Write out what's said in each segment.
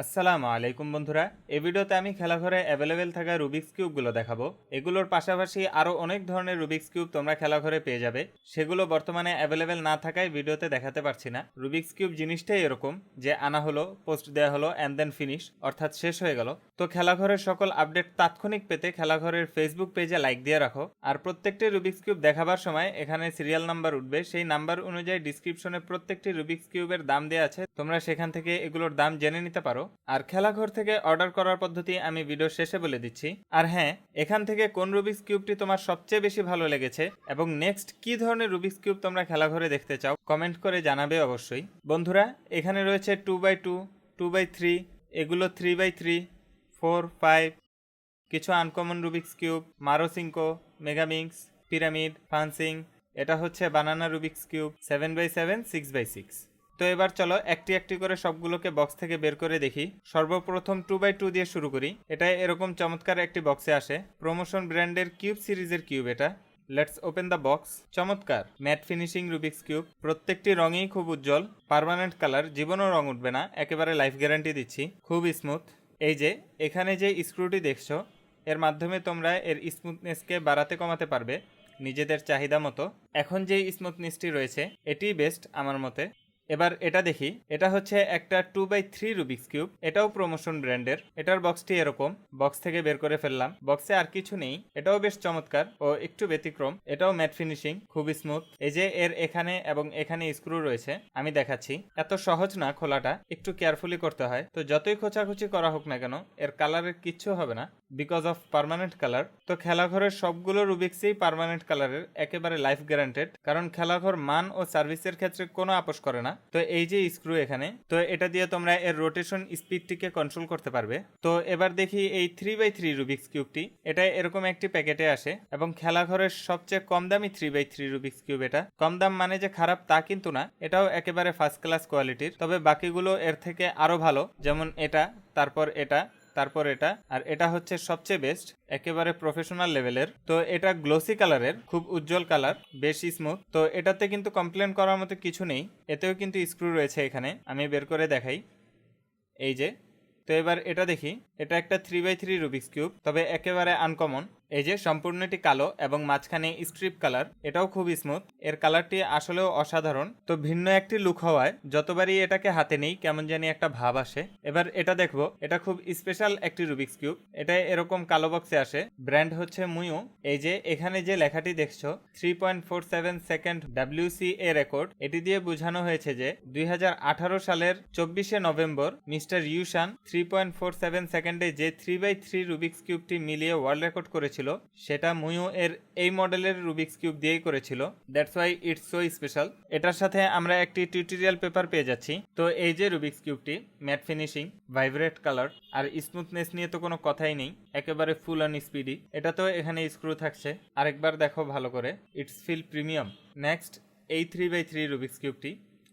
আসসালামু আলাইকুম বন্ধুরা, এই ভিডিওতে আমি খেলাঘরে অ্যাভেলেবেল থাকা রুবিক্স কিউবগুলো দেখাবো। এগুলোর পাশাপাশি আরও অনেক ধরনের রুবিক্স কিউব তোমরা খেলাঘরে পেয়ে যাবে। সেগুলো বর্তমানে অ্যাভেলেবেল না থাকায় ভিডিওতে দেখাতে পারছি না। রুবিক্স কিউব জিনিসটাই এরকম যে আনা হলো, পোস্ট দেওয়া হলো অ্যান্ড দেন ফিনিশ, অর্থাৎ শেষ হয়ে গেল। তো খেলাঘরের সকল আপডেট তাৎক্ষণিক পেতে খেলাঘরের ফেসবুক পেজে লাইক দিয়ে রাখো। আর প্রত্যেকটি রুবিক্স কিউব দেখাবার সময় এখানে সিরিয়াল নাম্বার উঠবে, সেই নাম্বার অনুযায়ী ডিসক্রিপশনে প্রত্যেকটি রুবিক্স কিউবের দাম দেওয়া আছে, তোমরা সেখান থেকে এগুলোর দাম জেনে নিতে পারো। আর খেলাঘর থেকে অর্ডার করার পদ্ধতি আমি ভিডিও শেষে বলে দিচ্ছি। আর হ্যাঁ, এখান থেকে কোন রুবিক্স কিউবটি তোমার সবচেয়ে বেশি ভালো লেগেছে এবং নেক্সট কি ধরনের রুবিক্স কিউব তোমরা খেলাঘরে দেখতে চাও কমেন্ট করে জানাবে অবশ্যই। বন্ধুরা, এখানে রয়েছে 2x2, 2x3, এগুলো 3x3, 4, 5, কিছু আনকমন রুবিক্স কিউব, মারোসিঙ্কো, মেগামিক্স, পিরামিড, ফানসিং, এটা হচ্ছে বানানা রুবিক্স কিউব, 7x7, 6x6। তো এবার চলো একটি একটি করে সবগুলোকে বক্স থেকে বের করে দেখি। সর্বপ্রথম 2x2 দিয়ে শুরু করি। এটা এরকম চমৎকার একটি বক্সে আসে, প্রমোশন ব্র্যান্ডের কিউব সিরিজের কিউব এটা। Let's open the box. চমৎকার ম্যাট ফিনিশিং রুবিক্স কিউব, প্রত্যেকটি রঙই খুব উজ্জ্বল, পার্মানেন্ট কালার, জীবনও রং উঠবে না, একেবারে লাইফ গ্যারান্টি দিচ্ছি, খুব স্মুথ। এই যে এখানে যে স্ক্রুটি দেখছো, এর মাধ্যমে তোমরা এর স্মুথনেসকে বাড়াতে কমাতে পারবে নিজেদের চাহিদা মতো। এখন যে স্মুথনেসটি রয়েছে এটিই বেস্ট আমার মতে। এবার এটা দেখি, এটা হচ্ছে একটা 2x3 রুবিক্স কিউব, এটাও প্রমোশন ব্র্যান্ডের। এটার বক্সটি এরকম, বক্স থেকে বের করে ফেললাম, বক্সে আর কিছু নেই। এটাও বেশ চমৎকার ও একটু ব্যতিক্রম, এটাও ম্যাট ফিনিশিং, খুব স্মুথ। এই যে এর এখানে এবং এখানে স্ক্রু রয়েছে, আমি দেখাচ্ছি। এত সহজ না খোলাটা, একটু কেয়ারফুলি করতে হয়। তো যতই খোঁচাখুচি করা হোক না কেন, এর কালারের কিচ্ছু হবে না বিকজ অফ পার্মানেন্ট কালার। তো খেলাঘরের সবগুলো রুবিক্সই পার্মানেন্ট কালারের, একেবারে লাইফ গ্যারান্টেড, কারণ খেলাঘর মান ও সার্ভিসের ক্ষেত্রে কোনো আপোষ করে না। তো এই যে স্ক্রু এখানে, তো এটা দিয়ে তোমরা এর রোটেশন স্পিডটিকে কন্ট্রোল করতে পারবে। তো এবার দেখি এই 3x3 রুবিক্স কিউবটি, এটা এরকম একটি প্যাকেটে আসে এবং খেলাঘরের সবচেয়ে কম দামি 3x3 রুবিক্স কিউব। এটা কম দাম মানে যে খারাপ তা কিন্তু না, এটাও একেবারে ফার্স্ট ক্লাস কোয়ালিটির। তবে বাকিগুলো এর থেকে আরো ভালো, যেমন এটা, তারপর এটা, তারপর এটা, আর এটা হচ্ছে সবচেয়ে বেস্ট, একেবারে প্রফেশনাল লেভেলের। তো এটা গ্লোসি কালারের, খুব উজ্জ্বল কালার, বেশ স্মুথ। তো এটাতে কিন্তু কমপ্লেন করার মতো কিছু নেই, এতেও কিন্তু স্ক্রু রয়েছে এখানে, আমি বের করে দেখাই। এই যে, তো এবার এটা দেখি, এটা একটা 3x3 রুবিক্স কিউব, তবে একেবারে আনকমন। এই যে সম্পূর্ণটি কালো এবং মাঝখানে স্ট্রিপ কালার, এটাও খুব স্মুথ, এর কালারটি আসলেও অসাধারণ। তো ভিন্ন একটি লুক হওয়ায় যতবারই এটাকে হাতে নেই কেমন জানি একটা ভাব আসে। এবার এটা দেখবো, এটা খুব স্পেশাল একটি রুবিক্স কিউব, এটা এরকম কালো বক্সে আসে, ব্র্যান্ড হচ্ছে মুয়ো। এই যে এখানে যে লেখাটি দেখছো 3.47 সেকেন্ড WCA রেকর্ড, এটি দিয়ে বোঝানো হয়েছে যে 2018 সালের 24শে নভেম্বর মিস্টার ইউশান 3.47 সেকেন্ডে যে 3x3 রুবিক্স কিউবটি মিলিয়ে ওয়ার্ল্ড রেকর্ড করেছিল, সেটা মুয়ো এর এই মডেলের রুবিক্স কিউব দিয়েই করেছিল। That's why it's so special. এটার সাথে আমরা একটি টিউটোরিয়াল পেপার পেয়ে যাচ্ছি। তো এই যে রুবিক্স কিউবটি, ম্যাট ফিনিশিং, ভাইব্রেট কালার, আর স্মুথনেস নিয়ে তো কোনো কথাই নেই, একেবারে ফুল অন স্পিডি। এটা তো এখানে স্ক্রু থাকছে, আরেকবার দেখো ভালো করে, ইটস ফিল প্রিমিয়াম। নেক্সট এই 3x3 রুবিক্স কিউবটি,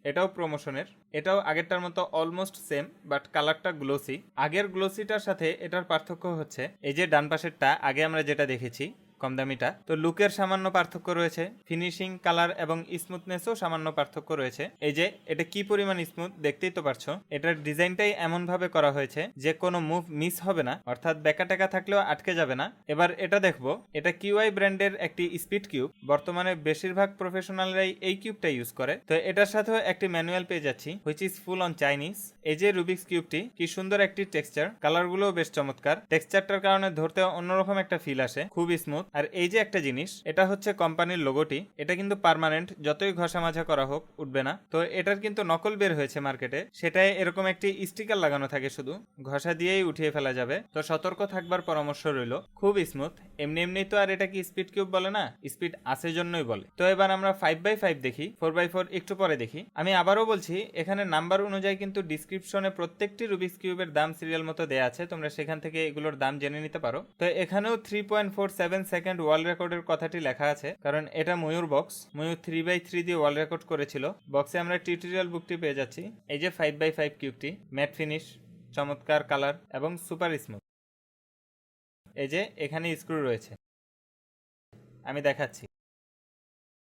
এটাও প্রমোশনের, এটাও আগেরটার মতো অলমোস্ট সেম, বাট কালারটা গ্লোসি। আগের গ্লোসিটার সাথে এটার পার্থক্য হচ্ছে এই যে ডান পাশেরটা, আগে আমরা যেটা দেখেছি কম দামিটা, তো লুকের সামান্য পার্থক্য রয়েছে, ফিনিশিং, কালার এবং স্মুথনেসও সামান্য পার্থক্য রয়েছে। এই যে এটা কি পরিমাণ স্মুথ দেখতেই তো পারছো। এটার ডিজাইনটাই এমন ভাবে করা হয়েছে যে কোনো মুভ মিস হবে না, অর্থাৎ বেকা টেকা থাকলেও আটকে যাবে না। এবার এটা দেখবো, এটা কিউআই ব্র্যান্ডের একটি স্পিড কিউব, বর্তমানে বেশিরভাগ প্রফেশনালরাই এই কিউবটা ইউজ করে। তো এটার সাথেও একটি ম্যানুয়াল পেয়ে যাচ্ছি, which is full on Chinese. এই যে রুবিক্স কিউবটি, কি সুন্দর একটি টেক্সচার, কালারগুলোও বেশ চমৎকার, টেক্সচারটার কারণে ধরতে অন্যরকম একটা ফিল আসে, খুব স্মুথ। আর এই যে একটা জিনিস, এটা হচ্ছে কোম্পানির লোগোটি, এটা কিন্তু পার্মানেন্ট, যতই ঘষা মাজা করা হোক উঠবে না। তো এটার কিন্তু নকল বের হয়েছে মার্কেটে, সেটাই এরকম একটি স্টিকার লাগানো থাকে, শুধু ঘষা দিয়েই উঠিয়ে ফেলা যাবে। তো সতর্ক থাকবার পরামর্শ রইল, খুব স্মুথ। এমনি এমনি তো আর এটা কি স্পিড কিউব বলে না, স্পিড আছে জন্যই বলে। তো এবার আমরা 5x5 দেখি, 4x4 একটু পরে দেখি। আমি আবারও বলছি, এখানে নাম্বার অনুযায়ী কিন্তু ডিসক্রিপশনে প্রত্যেকটি রুবিক্স কিউবের দাম সিরিয়াল মতো দেয়া আছে, তোমরা সেখান থেকে এগুলোর দাম জেনে নিতে পারো। তো এখানেও 3.47 সেকেন্ড ওয়ার্ল্ড রেকর্ডের কথাটি লেখা আছে, কারণ এটা ময়ূর বক্স, ময়ূর 3x3 দিয়ে ওয়ার্ল্ড রেকর্ড করেছিল। বক্সে আমরা টিউটোরিয়াল বুকটি পেয়ে যাচ্ছি। এই যে 5x5 কিউবটি, ম্যাট ফিনিশ, চমৎকার কালার এবং সুপার স্মুথ। এই যে এখানে স্ক্রু রয়েছে, আমি দেখাচ্ছি।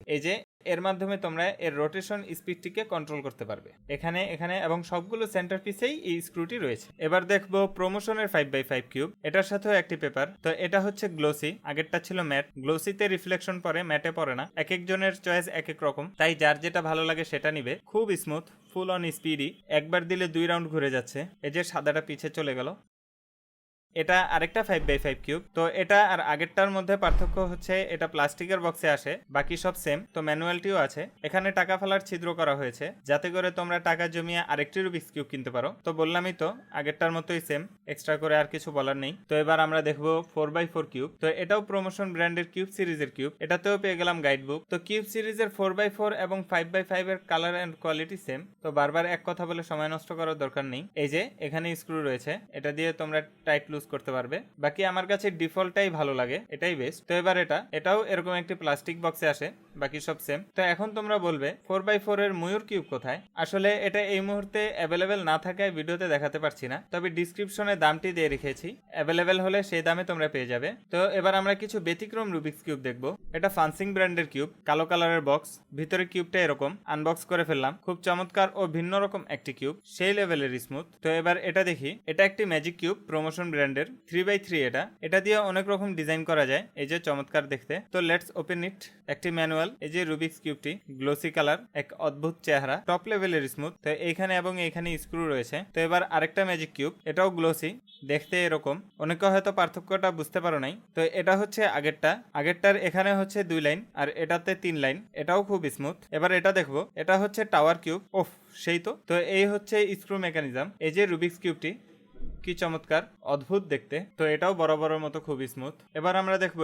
এই যে এর মাধ্যমে তোমরা এর রোটেশন স্পিডটিকে কন্ট্রোল করতে পারবে। এখানে এখানে এবং সবগুলো সেন্টার পিসেই এই স্ক্রুটি রয়েছে। এবার দেখবো প্রমোশনের 5x5 কিউব, এটার সাথেও একটি পেপার। তো এটা হচ্ছে গ্লোসি, আগেরটা ছিল ম্যাট। গ্লোসিতে রিফ্লেকশন পড়ে, ম্যাটে পড়ে না। এক একজনের চয়েস এক এক রকম, তাই যার যেটা ভালো লাগে সেটা নিবে। খুব স্মুথ, ফুল অন স্পিডি, একবার দিলে 2 রাউন্ড ঘুরে যাচ্ছে। এই যে সাদাটা পিছে চলে গেল। এটা আরেকটা 5x5 কিউব। তো এটা আর আগেরটার মধ্যে পার্থক্য হচ্ছে এটা প্লাস্টিকের বক্সে আসে, বাকি সব সেম। তো ম্যানুয়ালটিও আছে। এখানে টাকা ফেলার ছিদ্র করা হয়েছে যাতে করে তোমরা টাকা জমিয়ে আরেকটি রুবিক্স কিউব কিনতে পারো। তো বললামই তো, আগেরটার মতোই সেম, এক্সট্রা করে আর কিছু বলার নেই। তো এবার আমরা দেখবো 4x4 কিউব। তো এটাও প্রমোশন ব্র্যান্ডের কিউব সিরিজের কিউব। এটাতেও পেয়ে গেলাম গাইড বুক। তো কিউব সিরিজের 4x4 এবং 5x5 এর কালার এন্ড কোয়ালিটি সেম। তো বারবার এক কথা বলে সময় নষ্ট করার দরকার নেই। এই যে এখানে স্ক্রু রয়েছে, এটা দিয়ে তোমরা টাইট লুজ করতে পারবে। বাকি আমার কাছে ডিফল্টটাই ভালো লাগে, এটাই বেস্ট। তো এবার এটাও এরকম একটি প্লাস্টিক বক্সে আসে, বাকি সব সেম। তো এখন তোমরা বলবে 4x4 এর ময়ূর কিউব কোথায়? আসলে এটা এই মুহূর্তে অ্যাভেলেবেল না থাকায় ভিডিওতে দেখাতে পারছি না, তবে ডিসক্রিপশনে দামটি দিয়ে রেখেছি, অ্যাভেলেবেল হলে সেই দামে তোমরা পেয়ে যাবে। তো এবার আমরা কিছু ব্যতিক্রম রুবিক্স কিউব দেখবো। এটা ফানসিং ব্র্যান্ডের কিউব, কালো কালারের বক্স, ভিতরে কিউবটা এরকম। আনবক্স করে ফেললাম, খুব চমৎকার ও ভিন্ন রকম একটি কিউব, সেই লেভেলের স্মুথ। তো এবার এটা দেখি, এটা একটি ম্যাজিক কিউব, প্রমোশন ব্র্যান্ডের 3x3। এটা দিয়ে অনেক রকম ডিজাইন করা যায়, এই যে চমৎকার দেখতে। তো লেটস ওপেন ইট। একটি ম্যানুয়াল, এই যে রুবিক্স কিউবটি, গ্লোসি কালার, এক অদ্ভুত চেহারা, টপ লেভেলের স্মুথ। তো এইখানে এবং এইখানে স্ক্রু রয়েছে। তো এবার আরেকটা ম্যাজিক কিউব, এটাও গ্লোসি, দেখতে এরকম। অনেকে হয়তো পার্থক্যটা বুঝতে পারো নাই। তো এটা হচ্ছে আগেরটার এখানে হচ্ছে 2 লাইন আর এটাতে 3 লাইন, এটাও খুব স্মুথ। এবার এটা দেখবো, এটা হচ্ছে টাওয়ার কিউব। ওফ, সেই তো। তো এই হচ্ছে স্ক্রু মেকানিজম। এই যে রুবিক্স কিউবটি, কি চমৎকার, অদ্ভুত দেখতে। তো এটাও বরাবরের মতো খুব স্মুথ। এবার আমরা দেখবো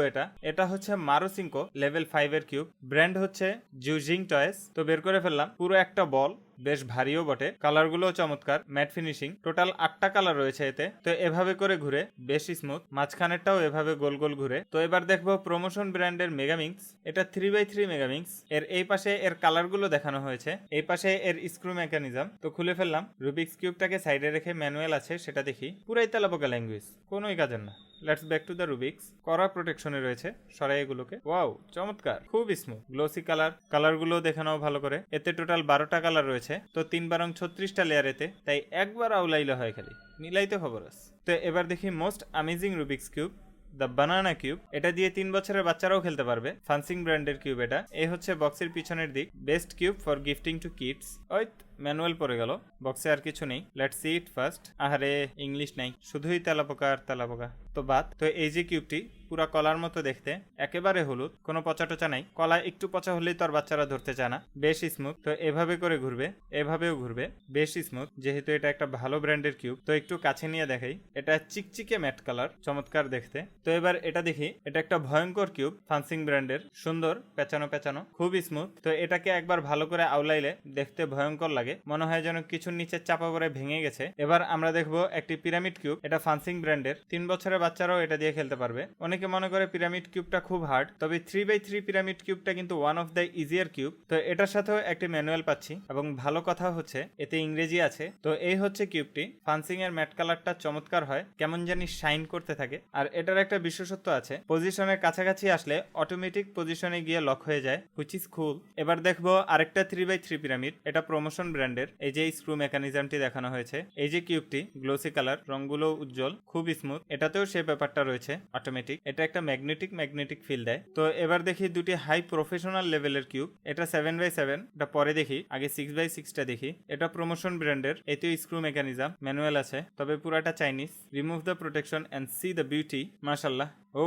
এটা হচ্ছে মারুসিঙ্কো লেভেল 5 এর কিউব, ব্র্যান্ড হচ্ছে জুজিং টয়েস। তো বের করে ফেললাম, পুরো একটা বল, বেশ ভারীও বটে, কালারগুলো চমৎকার, ম্যাট ফিনিশিং। টোটাল 8টা কালার রয়েছে এতে। তো এভাবে করে ঘুরে, বেশ স্মুথ। মাঝখানেরটাও এভাবে গোল গোল ঘুরে। তো এবার দেখবো প্রমোশন ব্র্যান্ডের মেগামিক্স। এটা 3x3 মেগামিক্স। এর এই পাশে এর কালারগুলো দেখানো হয়েছে, এই পাশে এর স্ক্রু মেকানিজম। তো খুলে ফেললাম, রুবিক্স কিউবটাকে সাইডে রেখে ম্যানুয়াল আছে সেটা দেখি। পুরাই তেলাপোকা ল্যাঙ্গুয়েজ, কোনোই কাজের না। Let's back to the Rubik's. কড়া প্রোটেকশনে রয়েছে, সরাই এগুলোকে। ওয়াও, চমৎকার, খুব স্মুথ, গ্লোসি কালার। কালারগুলো দেখে নাও ভালো করে। এতে টোটাল 12টা কালার রয়েছে। তো 3 × 36টা লেয়ার এতে, তাই একবার আউলাইলে হয়, খালি মিলাইতে খবর আছে। তো এবার দেখি most amazing Rubik's cube, the banana cube. এটা দিয়ে 3 বছরের বাচ্চারাও খেলতে পারবে, ফানসিং ব্র্যান্ডের কিউব এটা। এই হচ্ছে বক্সের পিছনের দিক, best cube for gifting to kids. ওই ম্যানুয়াল পড়ে গেল, বক্সে আর কিছু নেই। Let's see it first. আহারে, ইংলিশ নাই, শুধুই তেলাপোকা আর তেলাপোকা। তো বাদ। তো এই যে কিউবটি, পুরা কলার মতো দেখতে, একেবারে হলুদ, কোনো পচা টচা নাই। কলা একটু পচা হলেই তোর বাচ্চারা ধরতে চায় না, বেশ স্মুথ। তো এভাবে করে ঘুরবে, এভাবেও ঘুরবে, বেশ স্মুথ। যেহেতু এটা একটা ভালো ব্র্যান্ডের কিউব, তো একটু কাছে নিয়ে দেখাই। এটা চিকচিকে ম্যাট কালার, চমৎকার দেখতে। তো এবার এটা দেখি, এটা একটা ভয়ঙ্কর কিউব, ফানসিং ব্র্যান্ডের, সুন্দর, পেঁচানো পেঁচানো, খুব স্মুথ। তো এটাকে একবার ভালো করে আউলাইলে দেখতে ভয়ঙ্কর লাগে, মনে হয় যেন কিছুর নিচে চাপা পড়ে ভেঙে গেছে। এবার আমরা দেখবো একটি পিরামিড কিউব, এটা ফানসিং ব্র্যান্ডের। 3 বছরের বাচ্চারাও এটা দিয়ে খেলতে পারবে। অনেকে মনে করে পিরামিড কিউবটা খুব হার্ড, তবে 3x3 পিরামিড কিউবটা কিন্তু one of the easier cube. তো এটার সাথেও একটি ম্যানুয়াল পাচ্ছি, এবং ভালো কথা হচ্ছে এতে ইংরেজি আছে। তো এই হচ্ছে কিউবটি। ফানসিং এর ম্যাট কালারটা চমৎকার হয়, কেমন জানি শাইন করতে থাকে। আর এটার একটা বিশেষত্ব আছে, পজিশনের কাছাকাছি আসলে অটোমেটিক পজিশনে গিয়ে লক হয়ে যায়, হুইচ ইজ কুল। এবার দেখবো আরেকটা 3x3 পিরামিড, এটা প্রমোশন ব্র্যান্ডের। এই যে স্ক্রু মেকানিজমটি দেখানো হয়েছে, এই যে কিউবটি, গ্লোসি কালার, রংগুলো উজ্জ্বল, খুব স্মুথ। এটাতেও সেই ব্যাপারটা রয়েছে, অটোমেটিক। এটা একটা ম্যাগনেটিক ফিল দেয়। তো এবার দেখি দুটি হাই প্রফেশনাল লেভেলের কিউব। এটা 7x7, এটা পরে দেখি, আগে 6x6টা দেখি। এটা প্রমোশন ব্র্যান্ডের, এতেও স্ক্রু মেকানিজম, ম্যানুয়াল আছে, তবে পুরাটা Chinese. Remove the protection and see the beauty, মাশাল্লাহ। ও,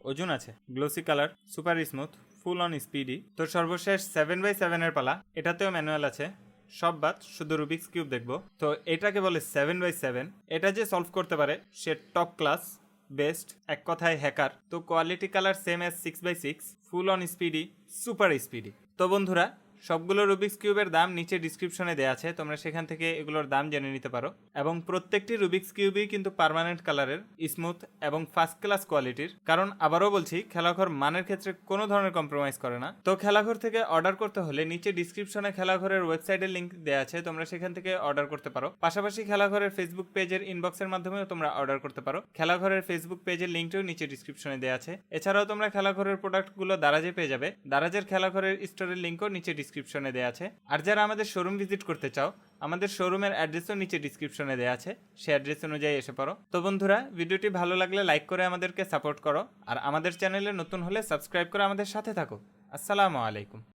ওজন আছে, glossy colour, super smooth, full on speedy. তো সর্বশেষ 7x7 এর পালা, এটাতেও ম্যানুয়াল আছে, সব বাদ, শুধু রুবিক্স কিউব দেখবো। তো এটাকে বলে 7x7। এটা যে সলভ করতে পারে সে টপ ক্লাস, বেস্ট, এক কথায় হ্যাকার। তো quality colour same as 6x6, full on speedy, super speedy. তো বন্ধুরা, সবগুলো রুবিক্স কিউবের দাম নিচে ডিসক্রিপশনে দেওয়া আছে, তোমরা সেখান থেকে এগুলোর দাম জেনে নিতে পারো। এবং প্রত্যেকটি রুবিক্স কিউবই কিন্তু পার্মানেন্ট কালারের, স্মুথ এবং ফার্স্ট ক্লাস কোয়ালিটির। কারণ আবারও বলছি, খেলাঘর মানের ক্ষেত্রে কোনো ধরনের কম্প্রোমাইজ করে না। তো খেলাঘর থেকে অর্ডার করতে হলে নিচে ডিসক্রিপশনে খেলাঘরের ওয়েবসাইটের লিঙ্ক দেওয়া আছে, তোমরা সেখান থেকে অর্ডার করতে পারো। পাশাপাশি খেলাঘরের ফেসবুক পেজের ইনবক্সের মাধ্যমেও তোমরা অর্ডার করতে পারো। খেলাঘরের ফেসবুক পেজের লিঙ্কটিও নিচে ডিসক্রিপশনে দেওয়া আছে। এছাড়াও তোমরা খেলাঘরের প্রোডাক্টগুলো দারাজে পেয়ে যাবে। দারাজের খেলাঘরের স্টোরের লিঙ্কও নিচে ডিসক্রিপশনে দেওয়া আছে। আর যারা আমাদের শোরুম ভিজিট করতে চাও, আমাদের শোরুমের অ্যাড্রেসও নিচে ডিসক্রিপশনে দেওয়া আছে, সেই অ্যাড্রেস অনুযায়ী এসে পড়ো। তো বন্ধুরা, ভিডিওটি ভালো লাগলে লাইক করে আমাদেরকে সাপোর্ট করো, আর আমাদের চ্যানেলে নতুন হলে সাবস্ক্রাইব করে আমাদের সাথে থাকো। আসসালামু আলাইকুম।